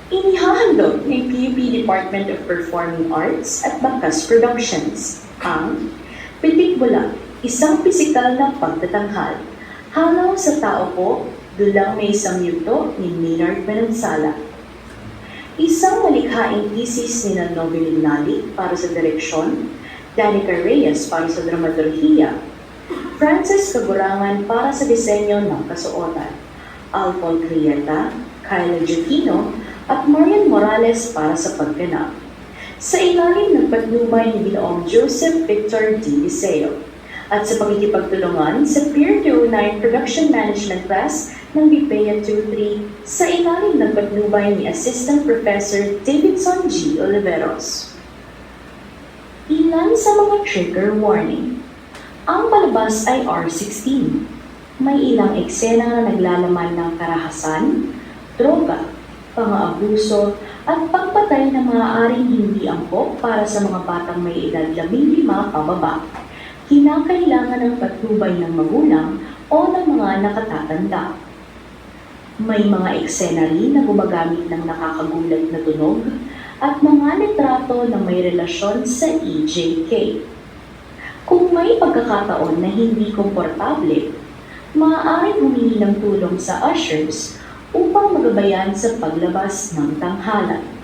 Inihahandog ng PUP Department of Performing Arts at Bangkas Productions ang Pitik Bula, isang pisikal na pagtatanghal. Halaw sa tao ko, dulang may isang yuto ni Maynard Manansala. Isang malikhaing thesis ni Nobel Ignali para sa direksyon, Danica Reyes para sa dramaturhiya, Frances Cagurangan para sa disenyo ng kasuotan, Alfon Crieta, Kyla Giuquino, at Marian Morales para sa pagganap. Sa ilalim ng patnubay ni Ginoong Joseph Victor D. Liceo at sa pakikipagtulungan sa Peer 209 Production Management Class ng BPEA 23 sa ilalim ng patnubay ni Assistant Professor Davidson G. Oliveros. Ilan sa mga trigger warning. Ang palabas ay R16. May ilang eksena na naglalaman ng karahasan, droga, pang-aabuso at pagpatay na maaaring hindi angkop para sa mga batang may edad 15 pababa. Kinakailangan ng patnubay ng magulang o ng mga nakatatanda. May mga eksena rin na gumagamit ng nakakagulat na tunog at mga litrato na may relasyon sa EJK. Kung may pagkakataon na hindi komportable, maaaring humingi ng tulong sa ushers upang magabayan sa paglabas ng tanghalan.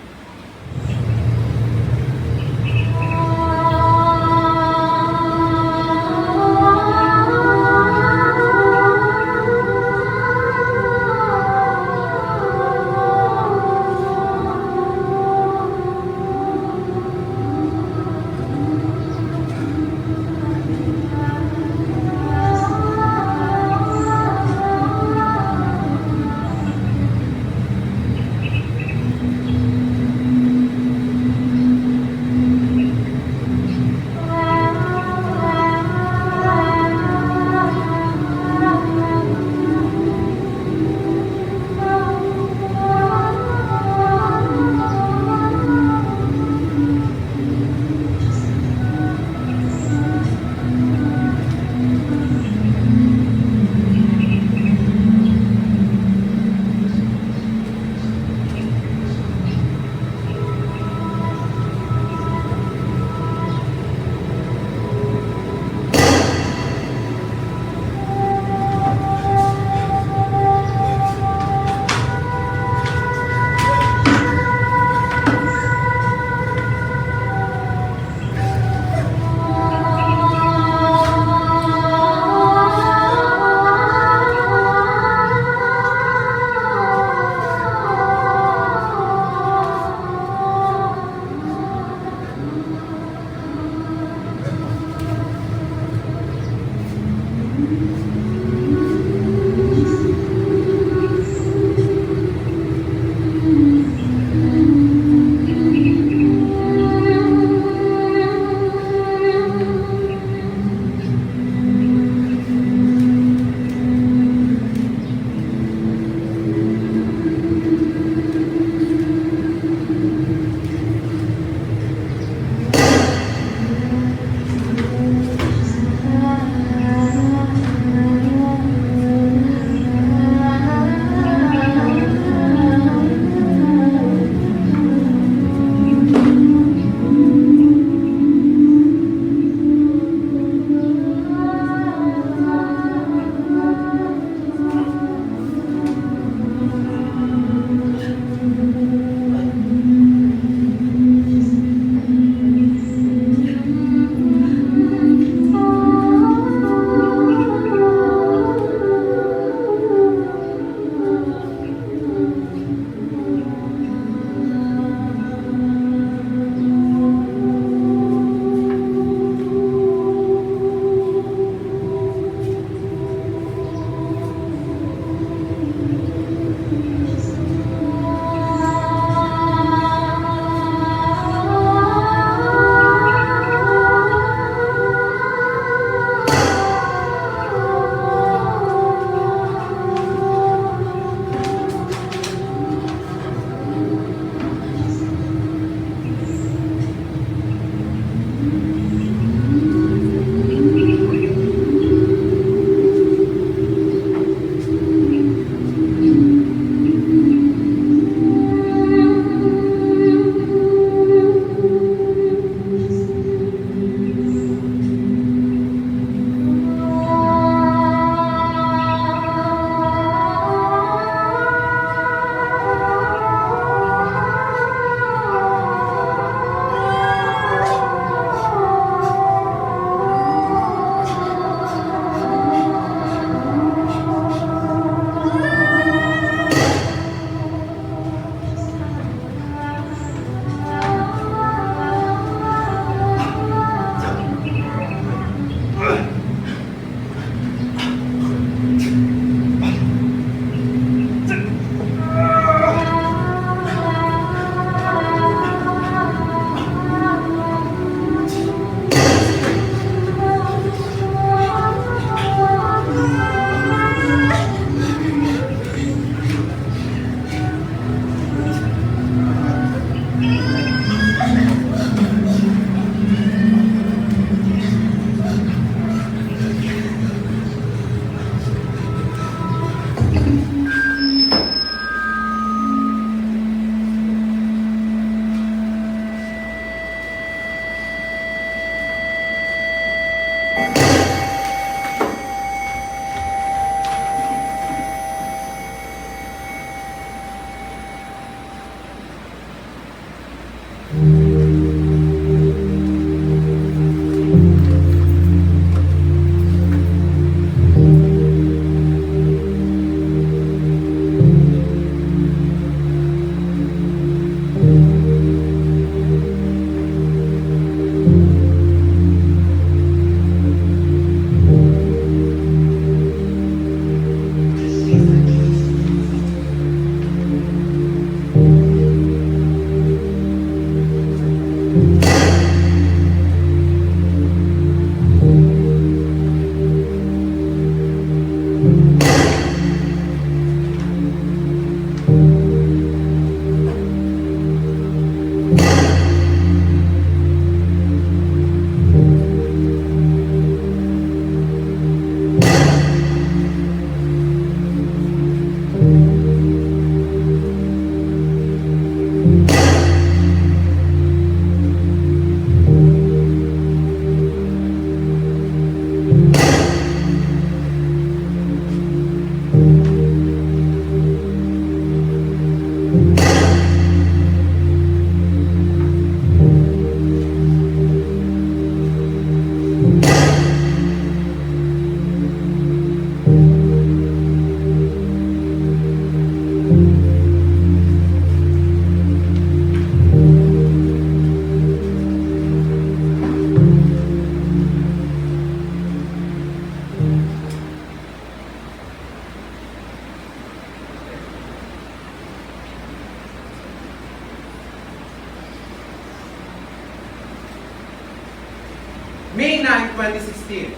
May 9, 2016,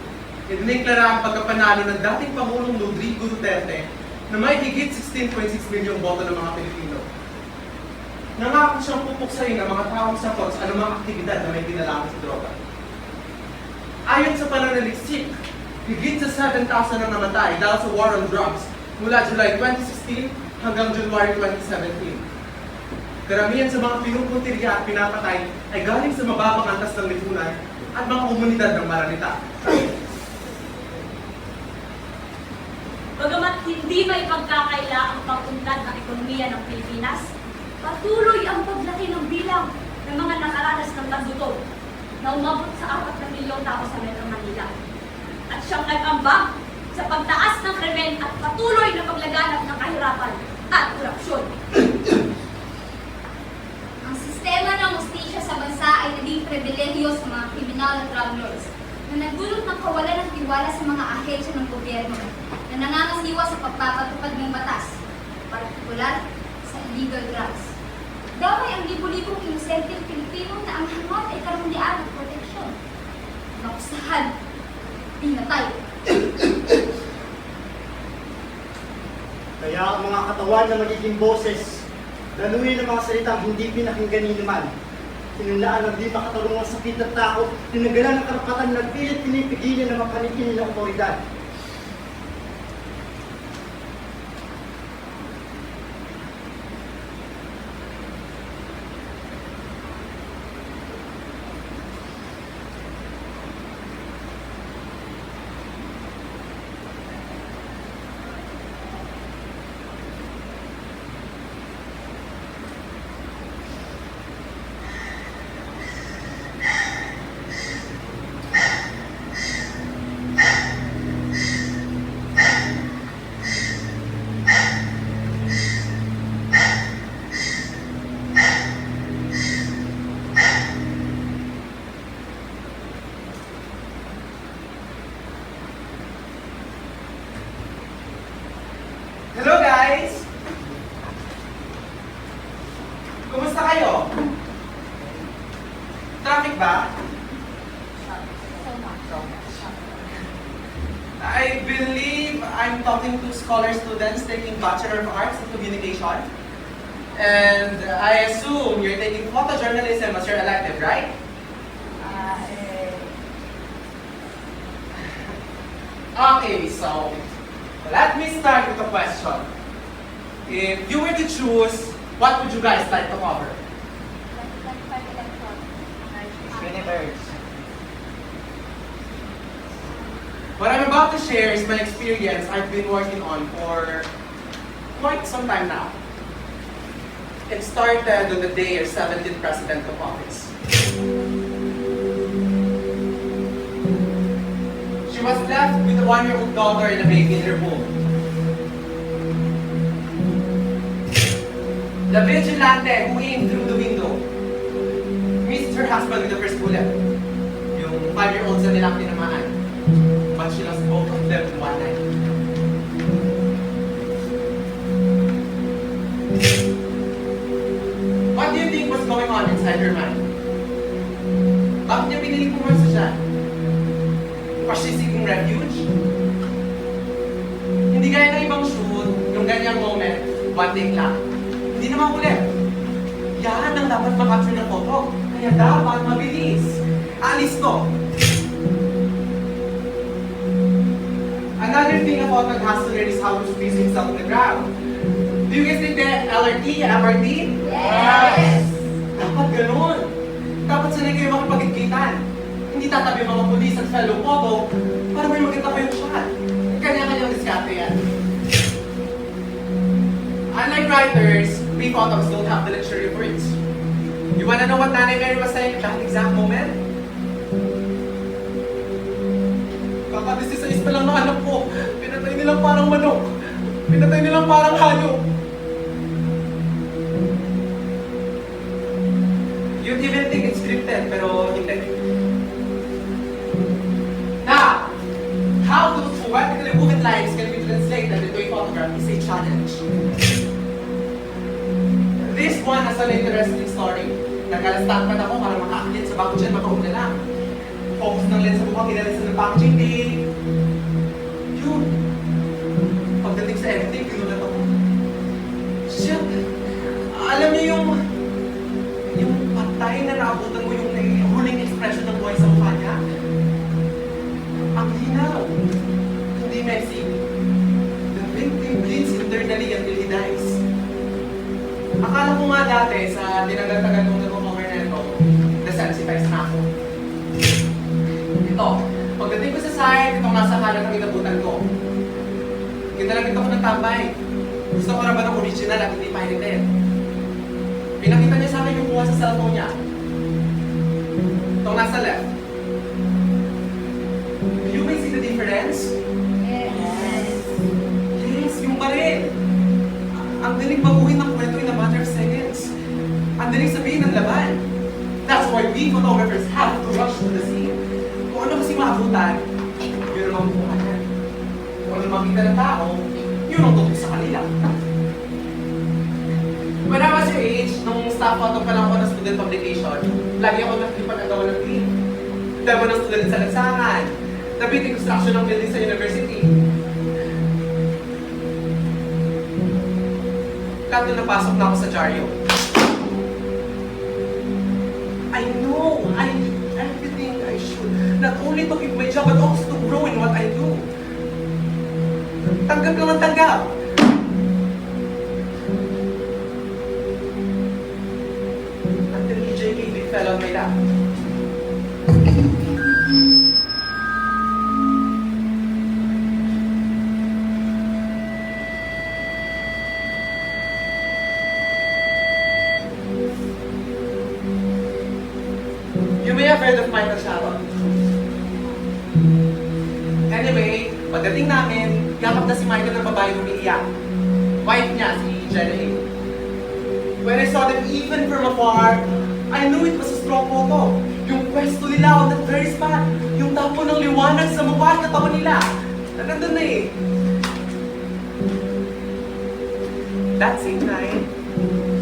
idineklara ang pagkapanalo ng dating Pangulong Rodrigo Duterte na may higit 16.6 milyong boto ng mga Pilipino. Nangako siyang pupuksayin ang mga taong sakot sa anumang aktibidad na may kinalaman sa droga. Ayon sa pananaliksik, higit sa 7,000 ang namatay dahil sa war on drugs mula July 2016 hanggang January 2017. Karamihan sa mga pinupuntirya at pinapatay ay galing sa mababang antas ng lipunan at mga komunidad ng Maranita. Bagamat hindi may pagkakaila ang pag-unlad ng ekonomiya ng Pilipinas, patuloy ang paglaki ng bilang ng mga nakaranas ng paggutom na umabot sa 4 na milyong tao sa Metro Manila. At siyang nag-ambag sa pagtaas ng krimen at patuloy na paglaganap ng kahirapan at korupsyon. Ang sistema ng hustisya sa bansa ay naging pribilehiyo sa mga kriminal at drug lords na nagdulot ng kawalan ng tiwala sa mga ahensya ng gobyerno na nangangasiwa sa pagpapatupad ng batas, partikular sa illegal drugs. Damay ang libo-libong inosenteng Pilipino na ang hangot ay karangyaan at proteksyon. Nakusahan, pinatay. Kaya ang mga katawan na magiging boses, lanuhin ng mga salitang hindi pinakinggan ni naman. Tinunlaan ang di makatarungang sakit at takot, tinagalan ng karapatan na pilit pinipigilan ng mga panikin ng otoridad. Hello guys! Kumusta kayo? Traffic ba? I believe I'm talking to scholar students taking Bachelor of Arts in Communication. And I assume you're taking photojournalism as your elective, right? Okay, so let me start with a question. If you were to choose, what would you guys like to cover? What I'm about to share is my experience I've been working on for quite some time now. It started on the day of 17th President of office. She was left with a 1-year-old daughter and a baby in her womb. The vigilante who aimed through the window missed her husband with the first bullet. Yung 5-year-old sa nilang tinamaan. But she lost both of them in one night. What do you think was going on inside her mind? Bakit niya pinili pumunta siya? Was she seeking refuge? Hindi gaya ng ibang shoot, yung ganyang moment, one take lang. Hindi naman ulit. Yan ang dapat makapture ng photo. Kaya dapat mabilis. Alis to. Another thing a photog has to learn is how to squeeze himself on the ground. Do you guys think the LRT, MRT? Yes! Dapat ganun. Dapat sanay kayo makipagkikitan. Hindi tatabi mga pulis at fellow photo para may maganda kayong shot. Kanya-kanyang diskarte yan. Unlike writers, we photos don't have the luxury of words. You wanna know what Nanay Mary was saying at that exact moment? Kaka-16 pa lang ng anak ko. Pinatay nilang parang manok. Pinatay nilang parang hayop. You'd even think it's scripted, pero hindi. Now, how those poetically moving lines can be translated into a photograph is a challenge. This one has an interesting story. Nagkalastakpan ako para makaakit sa bago dyan, makauna lang. focus ng lens sa mukhang inalisan ng packaging tape. Yun. Pagdating sa editing, ginulat ako. Shit! Alam niyo yung patay na naabutan mo yung huling expression ng buhay sa mukha niya? Ang linaw. Hindi messy. The victim bleeds internally until he dies. Akala ko nga dati sa tinagal-tagal kong nag-cover na ito, desensitize na ako. Ito, pagdating ko sa site, itong nasa kanan ng inabutan ko. Ginalagit ako ng tambay. Gusto ko naman ng original at hindi pirated. Pinakita niya sa akin yung kuha sa cellphone niya. Itong nasa left. You may see the difference? Yes. Yes, yung baril. Ang daling baguhin ng kwento in a matter of seconds. Ang daling sabihin ng laban. That's why we photographers have to rush to the scene. Kung ano kasi maabutan, yun ang makukuha niya. Kung ano makita ng tao, yun ang tutok sa kanila. When I was your age, nung staff photo pa lang ako ng student publication, lagi ako nakipag-agawa ng team. Demo ng student sa lansangan. Nabiting construction ng building sa university. Kato napasok na ako sa Jaryo. I know, I did everything I should. Not only to keep my job, but also to grow in what I do. Tanggap lang ang tanggap. Until EJK big fell on my lap. You may have heard of Michael Sharon. Anyway, pagdating namin, yakap na si Michael ng babae umiiyak. Wife niya, si Jenny. When I saw them even from afar, I knew it was a strong photo. Yung pwesto nila on that very spot. Yung tapo ng liwanag sa mukha at katawan nila. Nandun na eh. That same night,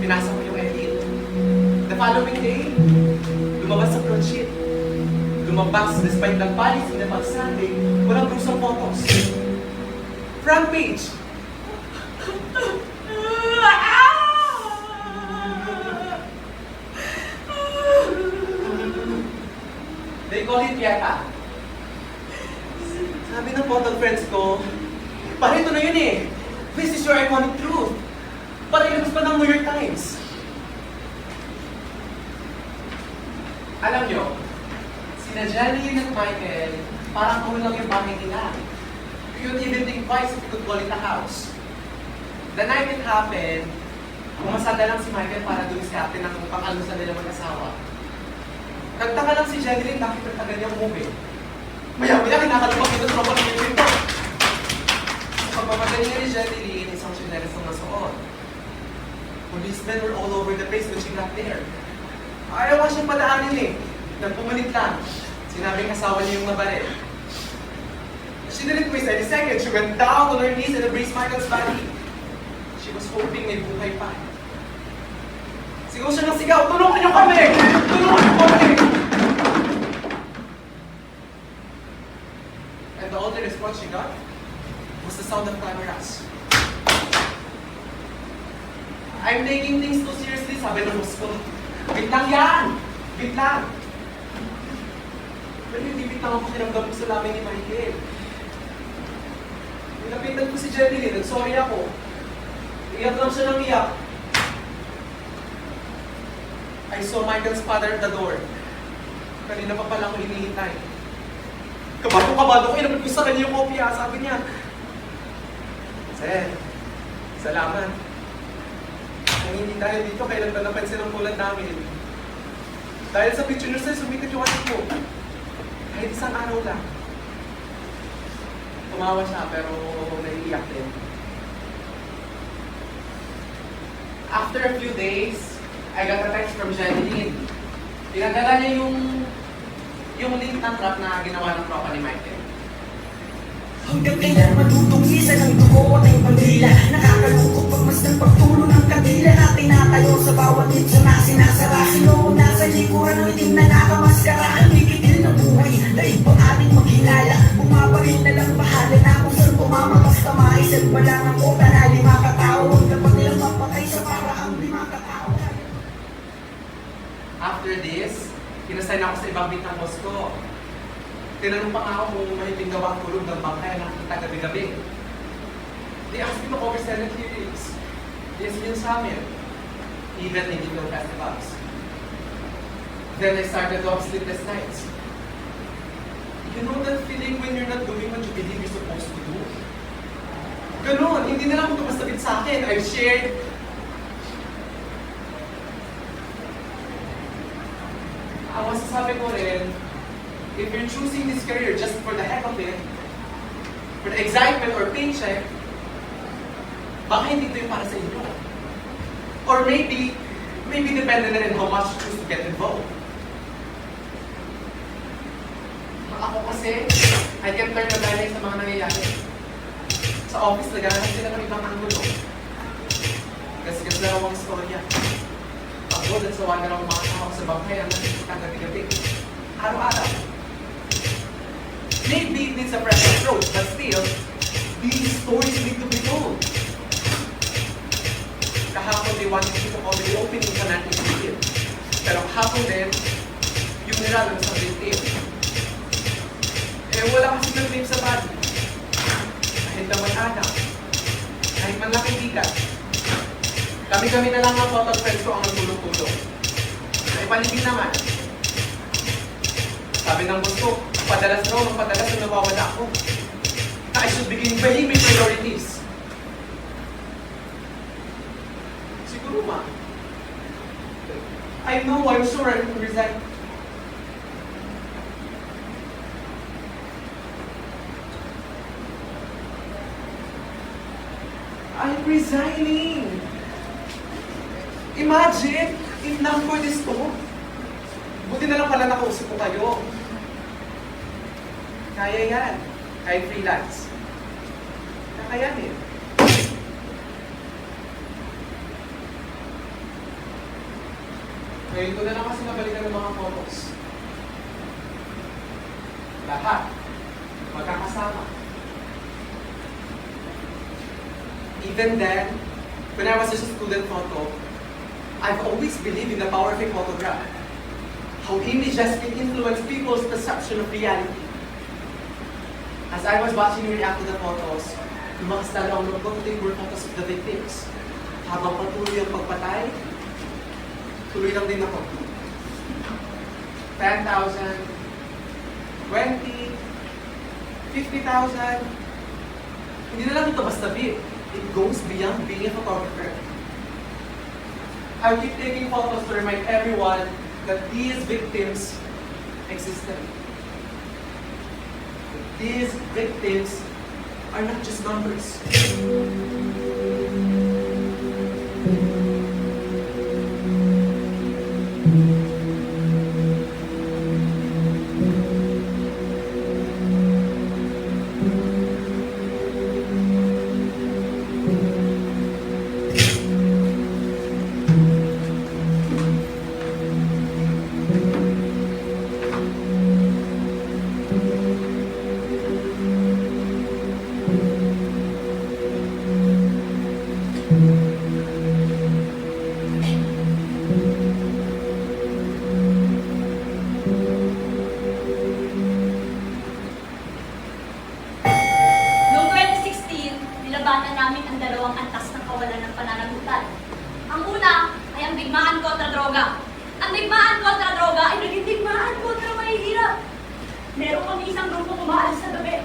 pinasa ko yung edit. The following day, lumabas sa front sheet. Lumabas despite the policy na pag-Sunday, walang gruesome photos. Front page. They call it yata. Sabi ng photo friends ko, pare ito na yun eh. This is your iconic truth. Para ilabas pa ng New York Times. Alam nyo, sina Jenny at Michael, parang kung lang yung bahay nila. You would even think twice if you could call it a house. The night it happened, pumasada lang si Michael para dumiskarte ng pang-alusan nila mag-asawa. Nagtaka lang si Jenny bakit ang tagal niyang umuwi. Maya-maya kinakalupag ito tropa ng yung pinto. Sa pagmamadali niya ni Jenny Lynn, isang chinelas ang nasuot. Policemen were all over the place when she got there. Ayaw nga siyang padaanin eh. Nagpumalit lang. Sinabing asawa niya yung nabaril. She didn't waste any seconds. She went down on her knees and embraced Michael's body. She was hoping may buhay pa. Sigaw siya ng sigaw, tulungan niyo kami! Tulungan niyo kami! And the only response she got was the sound of cameras. I'm taking things too seriously, sabi ng boss ko. Wait lang yan! Wait lang! Pero hindi wait lang ako kinamdam ko sa lamin ni Michael. Nilapitan ko si Jenny Lynn, nag-sorry ako. Iyak lang siya ng iyak. I saw Michael's father at the door. Kanina pa pala ako hinihintay. Kabado ko, inabot ko sa kanya yung kopya. Sabi niya, Sir, salamat. Kung hindi tayo dito, kailan ba napansin ang tulad namin? Dahil sa picture nyo, sir, sumikat yung anak mo. Kahit isang araw lang. Tumawa siya, pero naiiyak din. After a few days, I got a text from Jenny Lynn. Pinadala niya yung link ng trap na ginawa ng tropa ni Michael. Hanggang kailan matutong isa ng dugo at ay pagdila. Nakakalungkot pag Labis ng pagtulo ng kandila na tinatayo sa bawat nitso na sinasara. Sinuuna sa likuran ng itim na nakamaskara. Ang likitil ng buhay, daig pang ating maghilala. Bumabaril na lang bahala na kung saan tumama. Basta maisag pa lang ang kota na 5 katao. Huwag dapat nilang mapatay sa paraang 5 katao. After this, kinasign ako sa ibang bitang boss ko. Tinanong pa nga ako kung mahiling daw ang tulog ng bangkay na nakikita gabi-gabi. They asked me to cover Senate hearings. Yes, yun sa amin. Even in the festivals. Then I started to have sleepless nights. You know that feeling when you're not doing what you believe you're supposed to do? Ganun, hindi na lang ito masabit sa akin. I've shared. Ang masasabi ko rin, if you're choosing this career just for the heck of it, for the excitement or paycheck, baka hindi ito yung para sa inyo. Or maybe depende na rin how much you choose to get involved. Ako kasi, I can turn the dialect sa mga nangyayari. Sa office, naghahanap sila ng ibang angulo. Kasi na raw ang istorya. Pagod at sawa na raw mga tao sa bangkay ang nakikita gabi-gabi. Araw-araw. Maybe it needs a fresh approach, but still, these stories need to be told. Kahapon, they wanted me to cover the opening sa natin video. Pero kahapon din, yung nilalang sa victim. Eh, wala kasi nag-blame sa body. Kahit naman anak, kahit man lang kaibigan. Kami-kami na lang ang photo friends ko ang nagtulong-tulong. Sa ipaligid naman, sabi ng boss ko, padalas na nawawala ako. Na I should begin weighing my priorities. Siguro ma. I'm sure I will resign. I'm resigning. Imagine, if not for this to. Buti na lang pala nakausap ko kayo. Kaya yan. Kahit freelance. Kakayanin. Ngayon ko na lang kasi nabalikan ng mga photos. Lahat. Magkakasama. Even then, when I was just a student photo, I've always believed in the power of a photograph. How images can influence people's perception of reality. As I was watching you react to the photos, lumakas lalo ang loob ko to take more photos of the victims. Habang patuloy ang pagpatay, tuloy lang din ako. 10,000, 20, 50,000. Hindi na lang ito basta big. It goes beyond being a photographer. I'll keep taking photos to remind everyone that these victims existed. These victims are not just numbers. Noong 2016, nilabanan namin ang 2 antas ng kawalan ng pananagutan. Ang una ay ang digmaan kontra droga. Ang digmaan kontra droga ay naging digmaan kontra mahihirap. Meron kami isang grupo kumaalis sa gabi.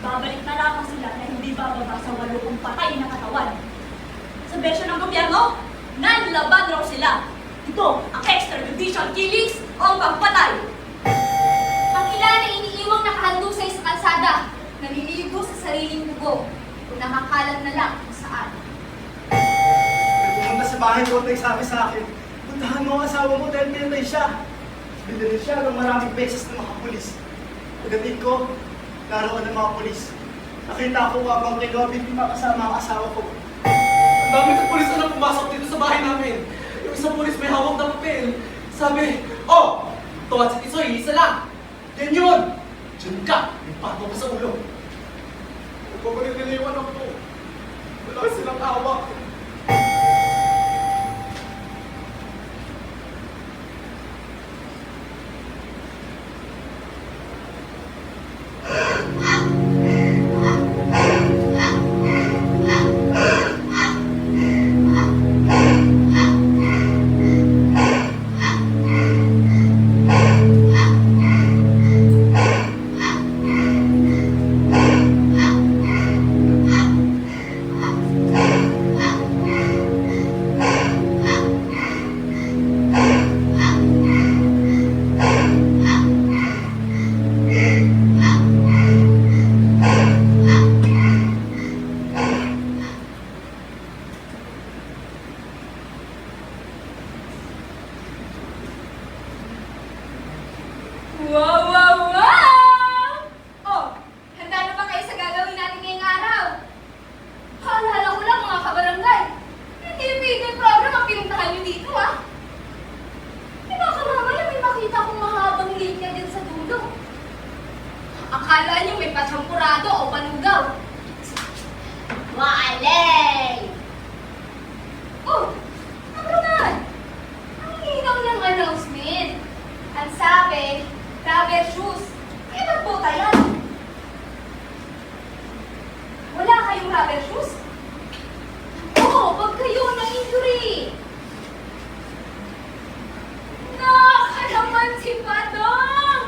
Babalik na lamang sila na hindi bababa sa 8 patay na katawan. Sa bersyon ng gobyerno, nanlaban raw sila. Ito ang extrajudicial killings o ang pagpatay. Ang ilan ay iniiwang nakahandusay sa kalsada, naliligo sa sariling dugo, o nakakalat na lang kung saan. Nagpumunta sa bahay ko at nagsabi sa akin, puntahan mo ang asawa mo dahil pinatay siya. Binili siya ng maraming beses ng mga pulis. Pagdating ko, naroon ng mga pulis. Nakita ko habang kay Robin kasama ang asawa ko. Ang dami ng pulis na pumasok dito sa bahay namin. Yung isang pulis may hawak na papel. Sabi, oh, tuwat si Tisoy, isa lang. Yan yun. Diyan ka, may pato ka sa ulo. Pagbabalik nila yung anak ko. Wala silang hawak. Wow, wow, wow! Oh, handa na ba kayo sa gagawin natin ngayong araw? Paalala ko lang mga kabarangay, hindi bigay program ang pinuntahan nyo dito ah. Di ba kamamaya may makita kong mahabang linya din sa dulo? Akala nyo may patsampurado o panugaw? Walay! Oh, ano naman? Ang hinaw ng announcement. Ang sabi, rubber shoes. Eh, magbuta yan. Wala kayong rubber shoes? Oo, pag kayo na-injury. Nakakalaman si Padong!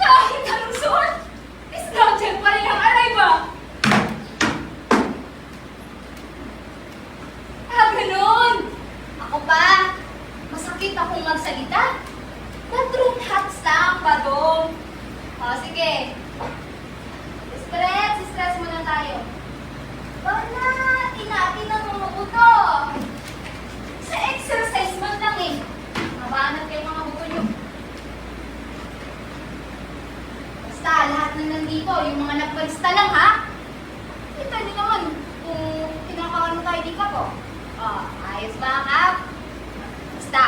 Kahit anong suot, isnodyan pa rin ang alay ba? Ah, ganun! Ako pa, masakit akong magsalita. Bathroom hats lang, Padong. O, sige. Stress muna tayo. Wala, tinatin ang mga buto. Sa exercise man lang eh. Mabanat kayo mga buto nyo. Basta, lahat na nandito, yung mga nagparista lang ha. Kita nyo naman kung kinakaano tayo di ka po. O, ayos ba kap? Basta,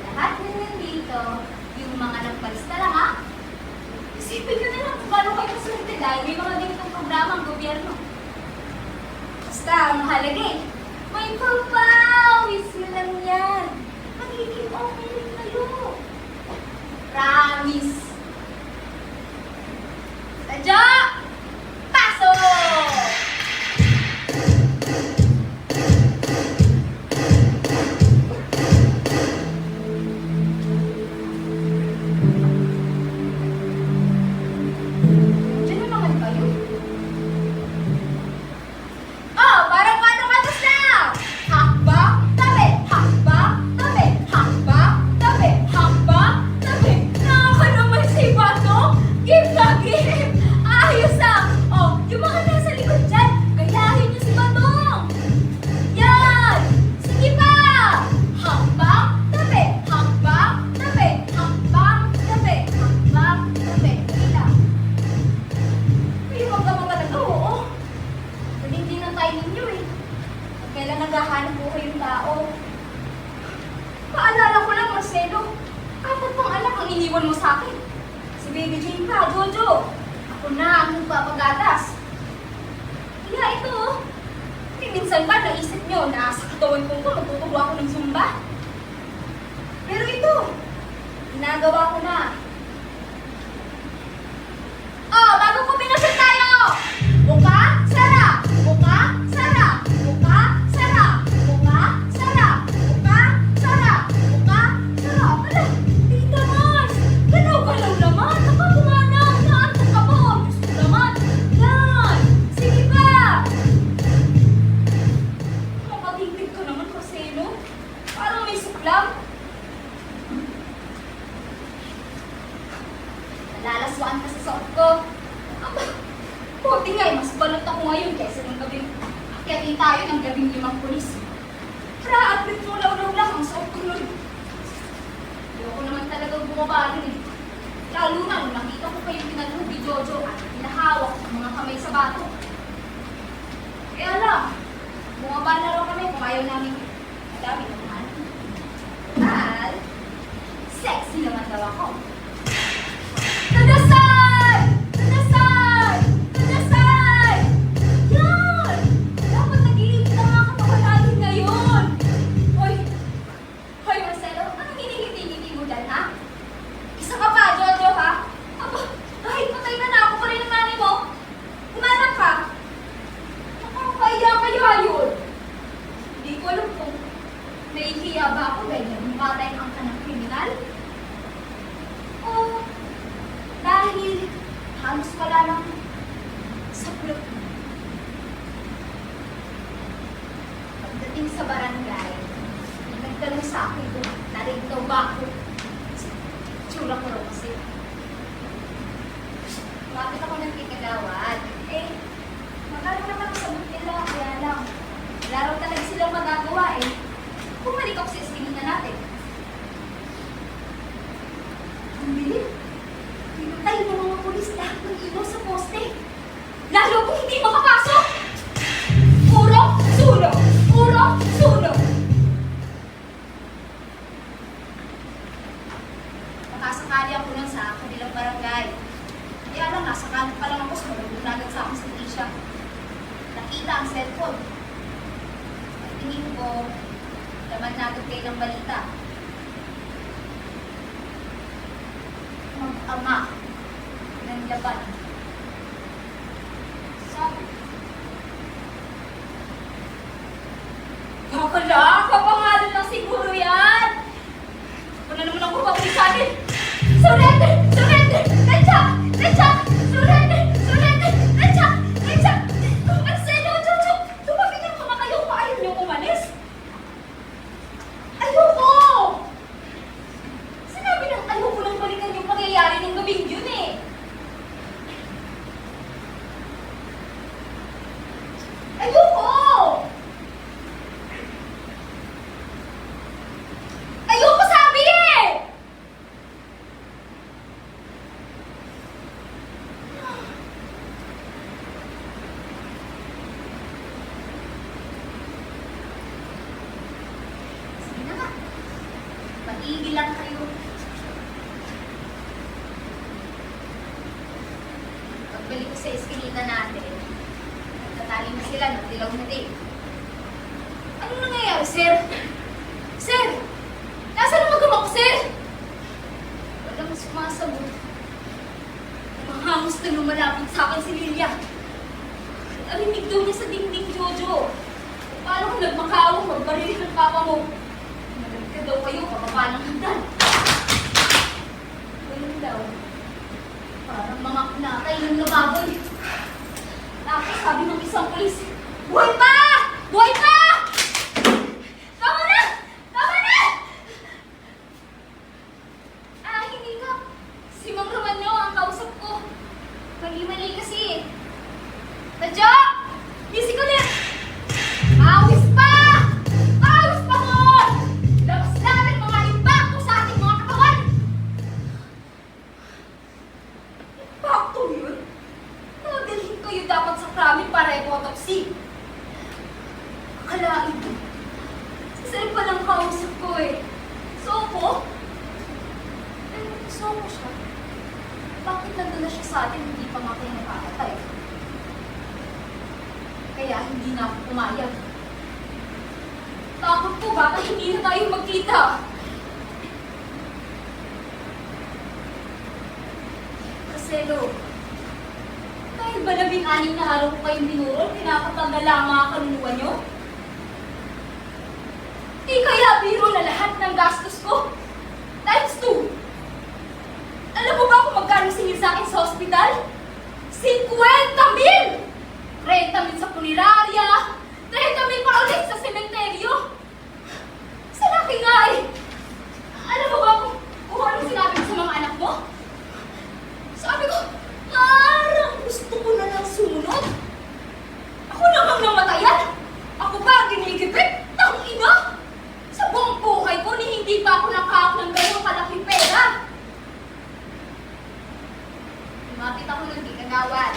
lahat na nandito, yung mga nagparista lang ha. Isipin nyo na lang kung paano kayo kasunod dahil may mga ganitong programa ang gobyerno. Basta, ang mahalaga eh, may papawis mo lang yan. Magiging okay rin kayo. Promise. Sadya! Pasok! Diyan na naman kayo. Oh, parang patos na! Hakba, tabi, hakba, tabi, hakba, tabi, hakba, tabi. Nakaka naman si Bato. Give na give. Ayos ah. Oh, yung mga nasa likod dyan, gayahin niyo si Batong. Yan. Sige pa. Hakba, tabi, hakba, tabi, hakba, tabi, hakba, tabi. Sige lang. Pero magkama talaga, oo. Hindi ng timing nyo eh. Kailan naghahanap buhay yung tao? Paalala ko lang, Marcelo. 4 pang anak ang iniwan mo sa akin. Si Baby Jane pa, Jojo. Ako na ang magpapagatas. Kaya ito, minsan ba naisip nyo na sa katawan ko magtuturo ako ng Zumba? Pero ito, ginagawa ko na. Oh, bago ko pinasal tayo! Buka, sara! Buka, sara! Buka, sara! Buka, sara! Buka, sara! Buka, sara! Hala, Tita Mars! Galaw-galaw naman! Nakakumana! Naantok ka ba? Gusto naman! Yan! Sige pa! Makatingtig ka naman, Marcelo. Parang may suklam. Nalalaswaan ka sa suot ko. Aba, buti nga eh, mas balot ako ngayon kaysa nung gabing akyatin tayo ng gabing 5 pulis. Para at least mulaw-law lang ang suot ko nun. Ayoko naman talagang bumaba rin eh. Lalo na nung nakita ko kayong pinalunod ni Jojo at pinahawak ang mga kamay sa bato. Kaya lang, bumaba na ayaw namin madami naman. At, sexy naman daw ako. Tadasay! Tadasay! Tadasay! Yan! Dapat nag-iinit ang mga katawan natin ngayon. Hoy! Hoy, Marcelo, anong hinihiti-ngiti mo dyan, ha? Isa ka pa, Jojo, ha? Aba, kahit patay na ako pa rin ang nanay mo. Kumanak ka. Nakakaya kaya yun. Hindi ko alam kung nahihiya ba ako dahil nagmumatay ang kanang kriminal. O dahil halos wala lang sa plot. Pagdating sa barangay, nagtanong sa akin kung narinig daw ba ako. Tsura ko raw kasi. Bakit ako nagkikagawad? Eh, magkano naman ako sa nila, kaya lang. Wala raw talaga silang magagawa eh. Bumalik ako sa eskinita natin. Ang bilis. Pinatay ng mga pulis lahat ng ilaw sa poste. Lalo kung hindi makapasok. Puro sulo! Puro sulo! Nakasakali ako nun sa kabilang barangay. Kaya lang, nasa kanan pa lang ako sa malulunagad sa akin sa Asia. Nakita ang cellphone. At tingin ko, laman natin kayo ng balita. Mag-ama ng laban. Sabi. Kakala, kapangalan lang siguro yan. Wala naman ako babalik sa atin. Surrender! Surrender! Let's surrender! Surrender! Let's Marcelo, Jojo! Tumapit ang mga kayo kung ayaw niyo umalis. Ayoko! Sinabi ng ayoko nang balikan yung pangyayari ng gabing yun eh. Ayoko! Ayoko sabi eh! Sige na nga. Patigil lang kayo. Pagbalik ko sa eskinita natin, nagtatali na sila, nagdilaw na din. Anong nangyayari, sir? Sir! Nasaan ang magawa ko, sir? Walang sumasagot. Mahangos na lumalapit sa akin si Lilia. Narinig daw niya sa dingding, Jojo. Paano kung nagmakawang magbarili ng papa mo? Narinig ka daw kayo, kapapa ng hagdan. Ganun daw. Parang mga kunatay ng lababoy. Tapos sabi ng isang polis, buhay pa! Buhay pa! Tama na! Tama na! Hindi ka. Si Mang Romano ang kausap ko. Mali-mali kasi. Tadyo! Gising ulit! Awis pa! Awis pa mo! Labas natin mga impacto sa ating mga katawan! Impacto yun? Nadalhin kayo dapat sa krami para i-autopsy. Akalain ko. Si Sir pa lang kausap ko eh. Soko? Soko siya. Bakit nandun na siya sa atin hindi pa nga tayo nakakatay? Kaya hindi na ako pumayag. Takot ko baka hindi na tayo magkita. Marcelo, dahil ba 16 na araw ko kayong tinuro, pinapatanggal lang ang mga kaluluwa nyo? Di kaya biro na lahat ng gastos ko? Times 2. Alam mo ba kung magkano singil sa akin sa ospital? 50,000! 30,000 sa punerarya, 30,000 pa ulit sa sementeryo. Sa laki nga eh. Alam mo ba kung anong sinabi ko sa mga anak mo? Sabi ko, parang gusto ko na lang sumunod. Ako namang namatayan. Ako ba ang ginigipit? Tang ina! Sa buong buhay ko ni hindi pa ako nakaak ng gano'ng kalaking pera. Lumapit ako ng gigagawad.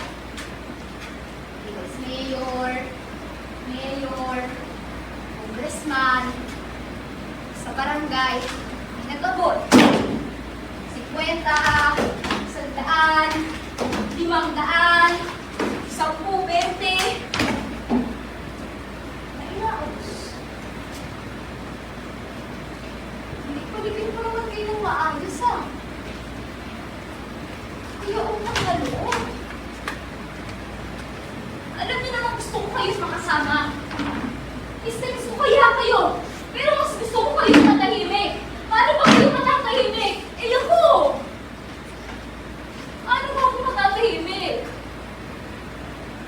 Alam niyo naman gusto ko kayo makasama. Gusto ko kaya kayo. Pero mas gusto ko kayo matahimik. Paano ba kayo matatahimik? Eh ako! Paano ba ako matatahimik?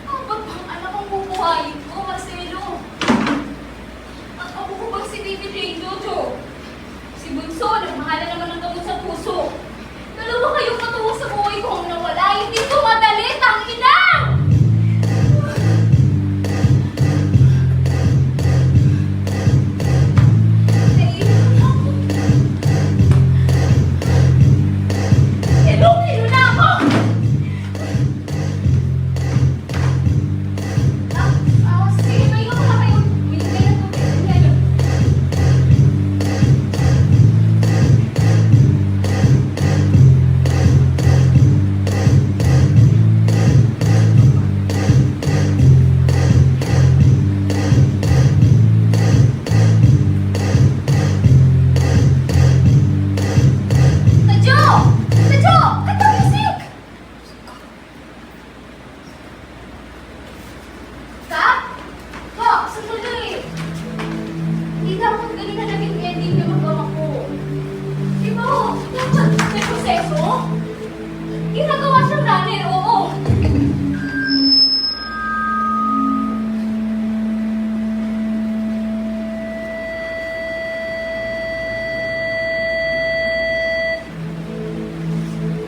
Ba't bang anak ang bubuhayin ko, Marcelo? At ako ko bang si Baby Jane Jojo? Si Bunso, nagmahala naman ng gamot sa puso. Dalawa kayong matuwa sa buhay ko ang nawala. Hindi ko madali, tangina! Hello na ako! Sige, may ko na kayo. Binigay na tubig. Yan. Tadyo! Tadyo! Ito music! Kak? Kak, sandali! Hindi dapat galing na naging ending yung magawa ko. Di ba, dapat may proseso? Ginagawa siyang runner, oo.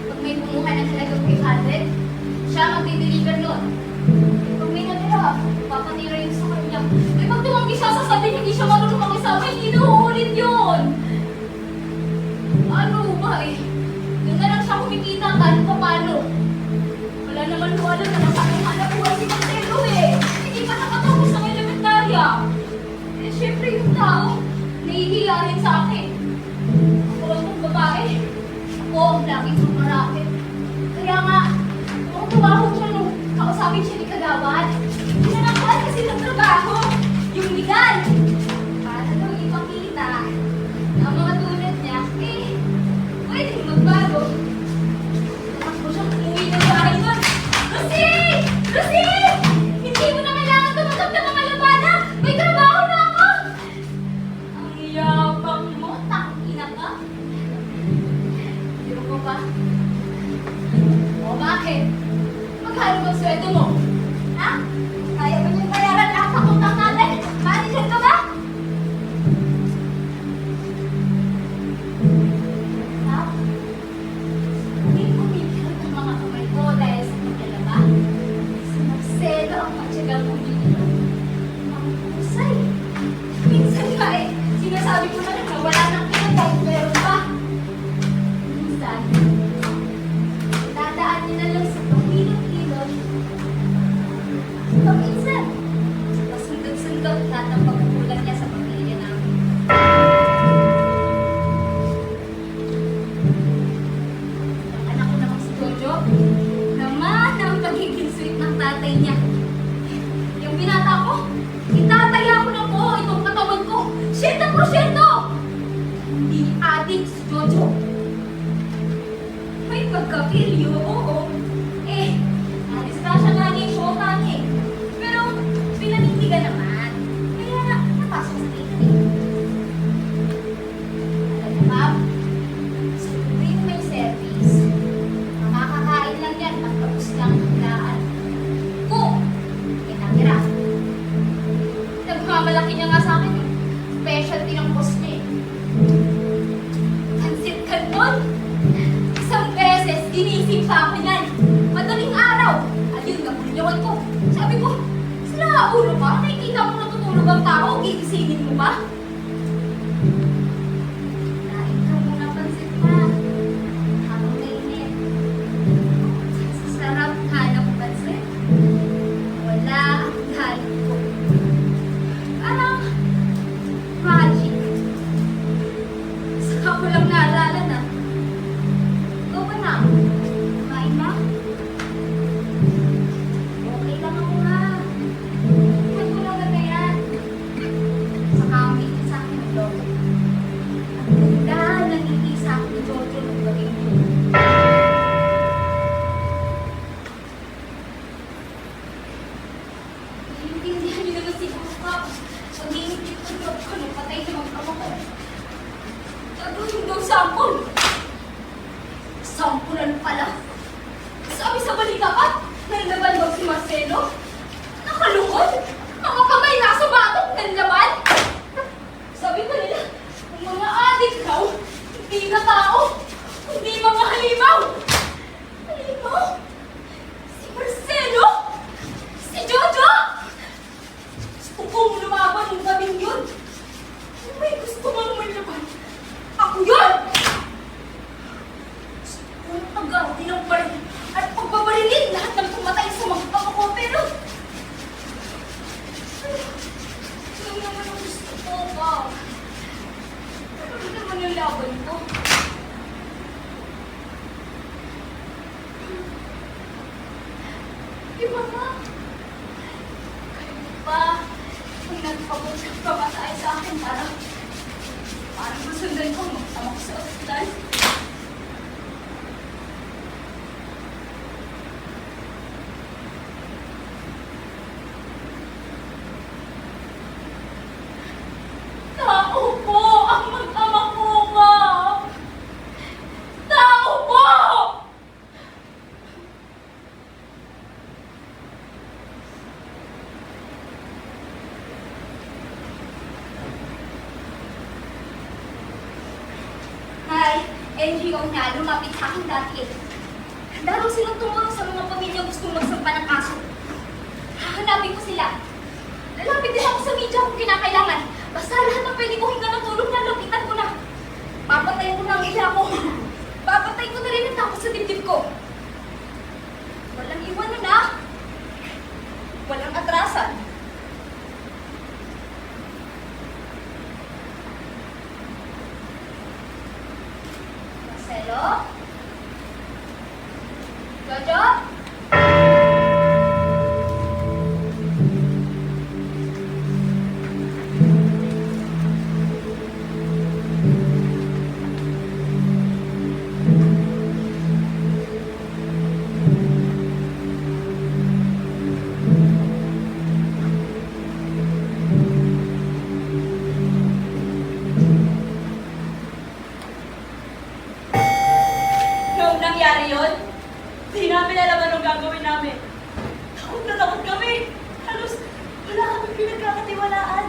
Pag may kumuha ng halagang 500, siya magdi-deliver nun. Pag may natira, papatira yun sa kanya. Eh, pag tumanggi siya, sasabihin hindi siya marunong makisama, hindi na uulit yun. Ano ba eh? Doon na lang siya kumikita kahit pa paano. Wala naman ko alam na masakang hanap buhay si Marcelo eh. Hindi pa nakatapos ng elementarya. Eh, syempre yung tao, nahihiya rin sa akin. Ako lang kong babae. Ako ang laging sumarakit. Kaya nga, tuwa ko siya nung kausapin siya ni Kagawad. Pinanakuhan kasi ng trabaho, yung legal. Para daw ipakita na ang mga tulad niya, eh, pwedeng magbago. Takbo siyang umuwi ng bahay nun. Lucy! Lucy! Hindi mo na kailangan tumatak ng mga labada! May trabaho na ako! Ang yabang mo, tangina ka. Hindi mo ba? O bakit? Magkano bang sweldo mo? Ha? Kaya ba niyang bayaran lahat ng utang natin? Manager ka ba? Ha? Hindi kumikilap ng mga kamay ko dahil sa paglalaba. Si Marcelo ang matyagang kumikilap. Ang kusay. Minsan nga eh, sinasabi ko na wala ng kilap dahil meron pa. Minsan, dadaan niya na lang sa pangilot-ilot. Paminsan, pasundot-sundot lahat ng pagkukulang niya sa pamilya namin. Ang anak ko naman si Jojo, naman ang pagiging sweet ng tatay niya. Yung binata ko, itataya ko ng buo itong katawan ko. 100%! Hindi adik si Jojo. May pagkapilyo, oo. Eh, nadisgrasya nga niya yung shota niya eh. Pero, pinanindigan naman. Kaya, napasok sa tingin eh. Alam mo, ma'am, sa tuwing may service, makakakain lang yan at tapos lang ang hilaan. Kung, kinatira. Nagmamalaki niya nga sa akin yung specialty ng boss niya eh. Pansit Canton! Isang beses, ginising pa ako niyan. Madaling araw. Ayun, nabulyawan ko. Sabi ko, sila ulo ka? Nakikita mo natutulog ang tao, gigisingin mo ba? Kain ka muna, pansit pa. Habang mainit. Sa sarap hanap pansit. Wala ang galit ko. Parang magic. Saka ko lang naalala na. Ikaw ba na? Kumain na? Okay lang ako ha. Kumain ko lang na yan. Saka ang Pa, pag-iinip ko daw ko nung patay na mag-ama ko. Gagawin daw sampol. Sampulan pala. Sabi sa balita pa, nanlaban daw si Marcelo. Nakalungkot. Mga kamay nasa batok ng laman. Sabi pa nila, ang mga adik daw, hindi na tao, hindi mga halimaw. Halimaw? Si Marcelo? Si Jojo? Gusto kong lumaban ng gabing yun. Kung may gusto mong malaban, ako yun! Gusto kong pag-ati ng baril at pagbabarilin lahat ng pumatay sa mga pangako, pero ano naman ang gusto ko ba? Ano naman yung laban ko? Iba nga. Kayo pa, kung nagpabot ka pamatay sa akin, parang masundan ko magtama ko sa ospital. Tao po ang mag-ama ko nga! Tao po! Hi, NGO na lumapit sa akin dati. Daraw silang tumulong sa mga pamilya gustong magsampa ng kaso. Hahanapin ko sila. Lalapit din ako sa media kung kinakailangan. Basta lahat ng pwede ko hinga ng tulong na lapitan ko na. Papatayin ko na ang ila ko. Papatayin ko na rin ang takot sa dibdib ko. Walang iwan na. Walang atrasan. Marcelo? Jojo? Noong nangyari yun, di namin alam anong gagawin namin. Takot na takot kami. Halos wala kami pinagkakatiwalaan.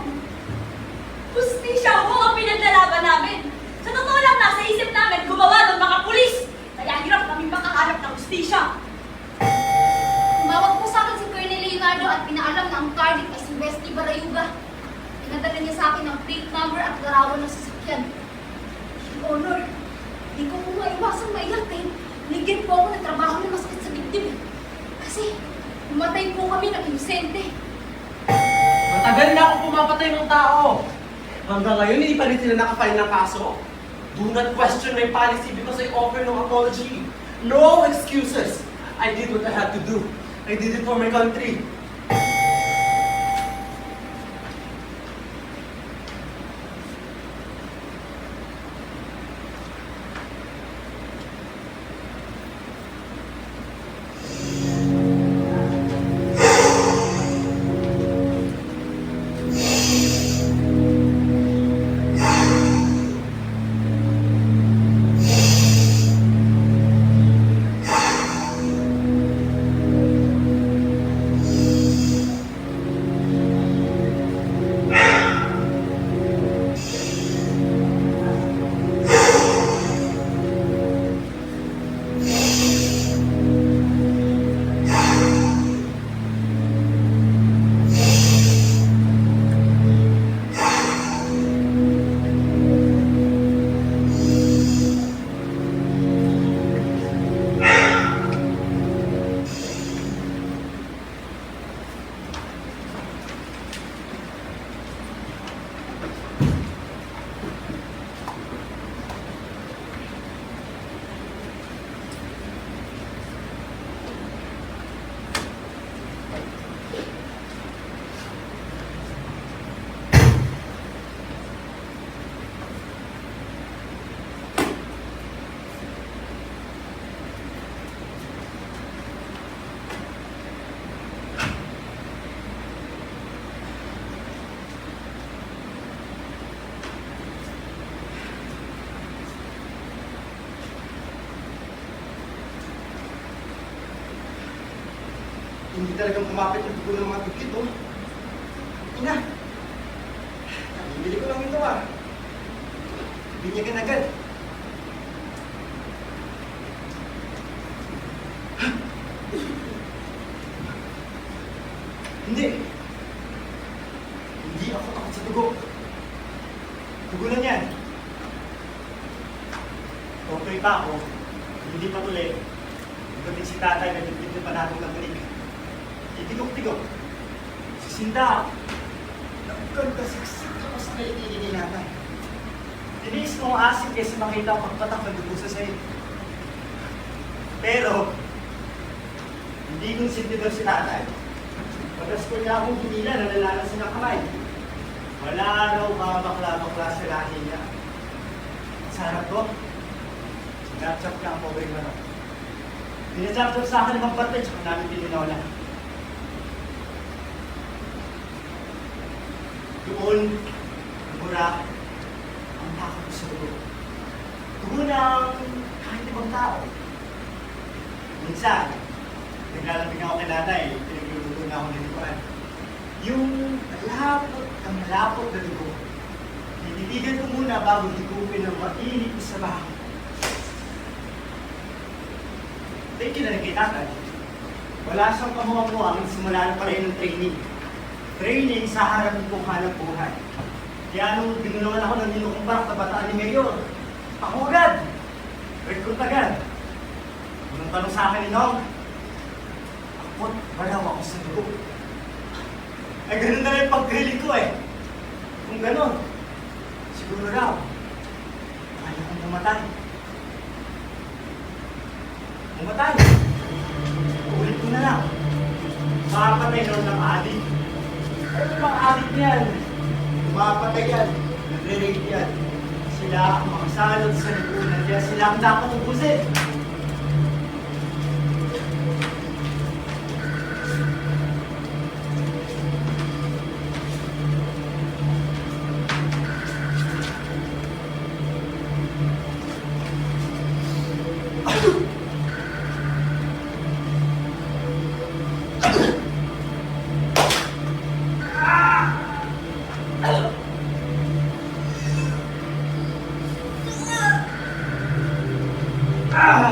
Hustisya ho ang pinaglalaban namin. Sa totoo lang, nasa isip namin gumawa ng mga pulis. Kaya hirap kami makahanap ng hustisya. Tumawag po sa akin si Colonel Leonardo at pinaalam na ang target ay si Westy Barayuga. Pinadala niya sa akin ang plate number at larawan ng sasakyan. Your Honor, di ko po maiwasang maiyak eh. Ligyan po ako ng trabaho na masakit sa dibdib. Kasi umatay po kami ng inosente. Matagal na ako pumapatay ng tao. Hanggang ngayon, hindi pa rin sila nakafile ng kaso. Do not question my policy because I offer no apology. No excuses. I did what I had to do. I did it for my country. hindi talagang kumapit ang dugo ng mga dukit, oh. Ina, nabibili ko lang ito, ah. Binyagan agad. Hindi. Hindi ako takot sa dugo. Dugo lang yan. Okay pa ako. Hindi pa tuloy. Pagdating si tatay, nagtitip na panatong ng balik. Itigok-tigok. Sisinda. Nagkanda siksik ako sa kaitigin ni nanay. Tiniis mo ang asin kasi makita ang pagpatak ng dugo sa sa'yo. Pero, hindi kong sintidor si tatay. Pagkas ko niya akong hinila, nalalanas ng kamay. Wala raw mga bakla-bakla sa lahi niya. Sa harap ko, sinapsap niya ang pobreng manok. Pinasapsap sa akin ng magpatay, tsaka namin tininaw. Doon, mura, ang takot sa dugo. Dugo ng kahit ibang tao. Minsan, naglalapit ako kay nanay, pinagluluto na ako ng likuan. Yung malapot na dugo. Tititigan ko muna bago higupin ng mainit sa bahay. Thank you na rin kay tatay. Wala siyang kamuha-muha simula na pala ng training. Training sa harap ng hanap buhay. Kaya nung binunawan ako ng ninukumpara sa bataan ni Mayor, ako agad! Recruit agad! Unang tanong sa akin ni Nog, akot, balaw ako sa dugo. Ay, ganun na rin pag-grilling ko eh. Kung ganun, siguro raw, kaya kong pumatay. Pumatay! Ulit ko na lang. Makapatay noon ng adik. Ano bang adik niyan? Mapatay yan. Nagre-raid yan. Sila ang mga salot sa lipunan. Kaya sila ang dapat ubusin. Ah!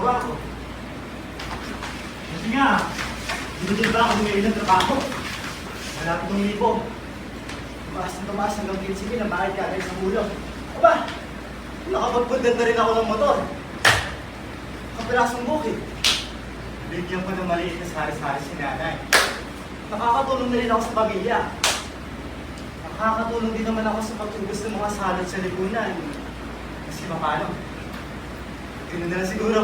ginagawa ko. Kasi nga, hindi din ba ako ngayon ng trabaho? Malapit ng libo. Tumaas hanggang 15,000 ang bakit kagay sa ulo. Aba, nakapagpundan na rin ako ng motor. Kapirasong bukid. Bigyan pa ng maliit na sari-sari si nanay. Nakakatulong na rin ako sa pamilya. Nakakatulong din naman ako sa pagtubos ng mga salad sa lipunan. Kasi paano? Ganun na lang siguro.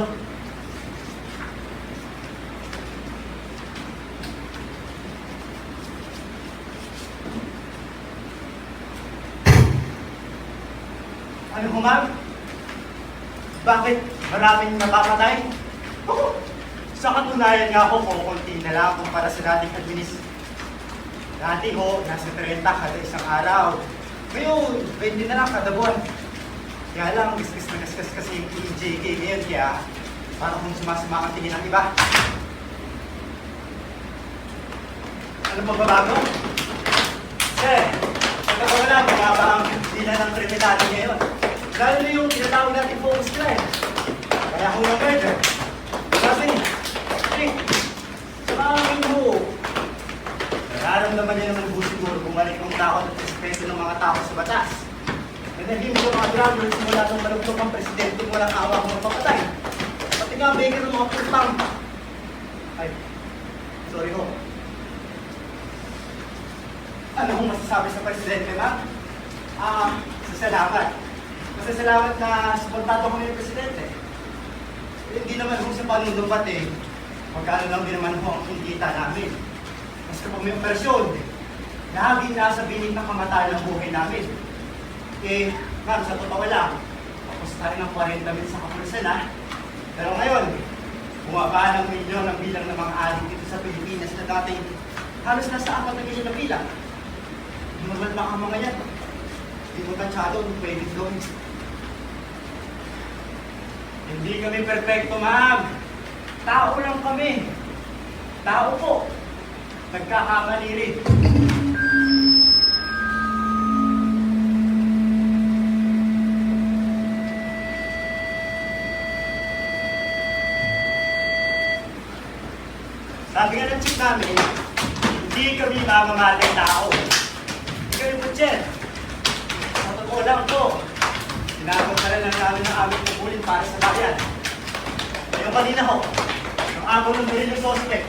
Ano ho, ma'am? Bakit maraming napapatay? Oo. Sa katunayan nga ho, kukunti na lang kumpara sa dating Dati ho, nasa 30 kada isang araw. Ngayon, 20 na lang kada buwan. Kaya lang, gisgas na gisgas kasi yung PJK ngayon, kaya parang kung sumasama ang tingin ng iba. Ano ba babago? Sir, pagkakawala, bumaba ang dila ng kriminality ngayon. Lalo na yung tinatawag natin focus crime. Kaya ako ng murder. Kasi, sa mga aking buo, nararamdaman niya naman po siguro bumalik ang takot at respeto ng mga tao sa batas. Nanahim ko mga drummers mula ng malugtong ang presidente walang awa kung magpapatay. Pati nga maker ng mga putang. Ay, sorry ho. Ano kong masasabi sa presidente, ma'am? Salamat. Masasalamat na suportado ko ng presidente. Hindi naman kung sa panunumbat eh. Magkano lang din naman ho ang kinikita namin. Mas kapag may operasyon, laging nasa binig ng kamatayan ng buhay namin. Eh, ma'am, sa totoo lang, tapos tayo ng 40 minutes sa kapulisan ha. Pero ngayon, bumaba ng milyon ang bilang ng mga adik dito sa Pilipinas na dating halos nasa 4 na milyon na bilang. Normal ba ang mga yan? Hindi mo tansyado, pwede doon. Hindi kami perfecto, ma'am. Tao lang kami. Tao po. Nagkakamali rin. Sabi nga ng chief namin, hindi kami mamamatay tao. Hindi kami butcher. Sa totoo lang po, sinabang pa rin lang namin ng aming pupulin para sa bayan. Ngayon kanina ho, yung agaw ng bilhin ng suspect.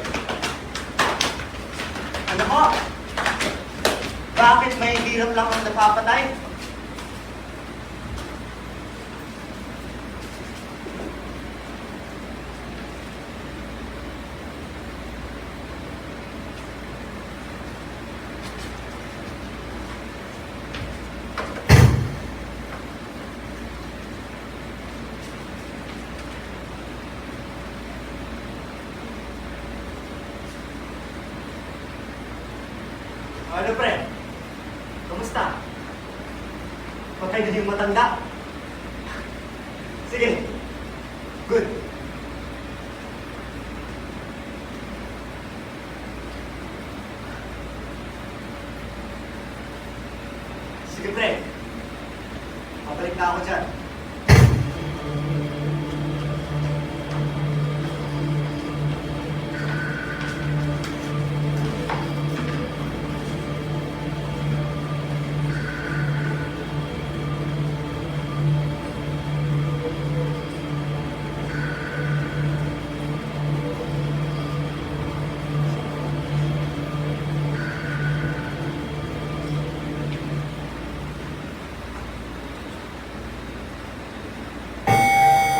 Ano ho? Bakit may hirap lang ang napapatay? Ano pre? Kamusta? Patay na yung matanda? Sige. Good. Sige pre. Pabalik na ako dyan.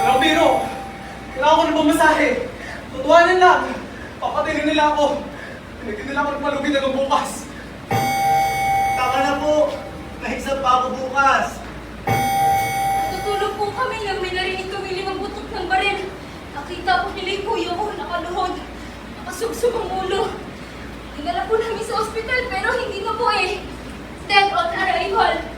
Walang biro! Kailangan ko na bumasahe! Tutuwanan lang! Papatinin nila ako! Pinagin nila ako ng palugin hanggang bukas! Tama na po! Nahigsap pa ako bukas! Tutulog po kami nang may narinig kami 5 butok ng baril. Nakita po nila yung kuya ko, nakaluhod. Nakasugsug ang ulo. Dinala po namin sa ospital pero hindi na po eh. Death on arrival.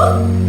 Ano?